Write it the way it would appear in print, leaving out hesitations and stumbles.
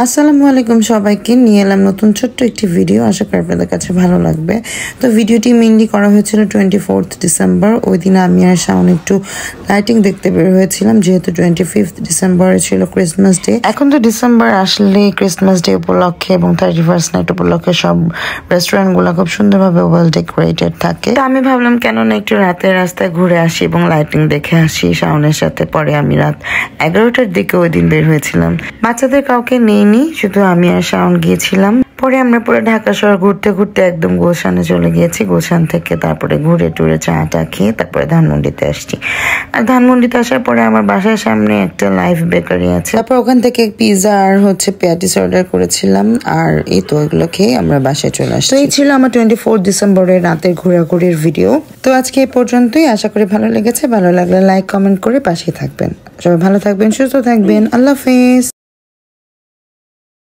আসসালামু আলাইকুম সবাইকে নিয়ে এলাম নতুন ছোট্ট একটি ভিডিও। আশা করি আপনাদের কাছে ভালো লাগবে। তো ভিডিওটি মেইনলি করা হয়েছিল 24 ডিসেম্বর। ওই দিন আমি আর শাওন একটু লাইটিং দেখতে বের হয়েছিলাম, যেহেতু 25 ডিসেম্বরে ছিল ক্রিসমাস ডে। এখন তো ডিসেম্বর আসলে ক্রিসমাস ডে উপলক্ষে এবং 31st নাইট উপলক্ষে সব রেস্টুরেন্টগুলো খুব সুন্দরভাবে ওয়েল ডেকোরেটেড থাকে। তো আমি ভাবলাম কেন না একটু রাতের রাস্তায় ঘুরে আসি এবং লাইটিং দেখে আসি শাওনের সাথে। পরে আমি রাত 11টার দিকে ওই দিন বের হয়েছিলাম। বাচ্চাদের কাউকে নেই, শুধু আমি আর শাওন গিয়েছিলাম। পরে আমরা পুরো ঢাকা শহর ঘুরতে ঘুরতে একদম গুলশানে চলে গিয়েছি। গুলশান থেকে তারপরে ঘুরে টুরে চা খেয়ে তারপরে ধানমন্ডিতে আসছি। আর ধানমন্ডিতে আসার পরে আমার বাসার সামনে একটা লাইভ বেকারি আছে, তারপর ওখান থেকে পিৎজা আর প্যাটিস অর্ডার করেছিলাম। আর এই তো এগুলো খেয়ে আমরা বাসায় চলে আসছি। তো এই ছিল আমার 24 ডিসেম্বরের রাতের ঘোরাঘুরির ভিডিও। তো আজকে এই পর্যন্তই। আশা করি ভালো লেগেছে। ভালো লাগলে লাইক কমেন্ট করে পাশে থাকবেন। সবাই ভালো থাকবেন, সুস্থ থাকবেন। আল্লাহ হাফেজ।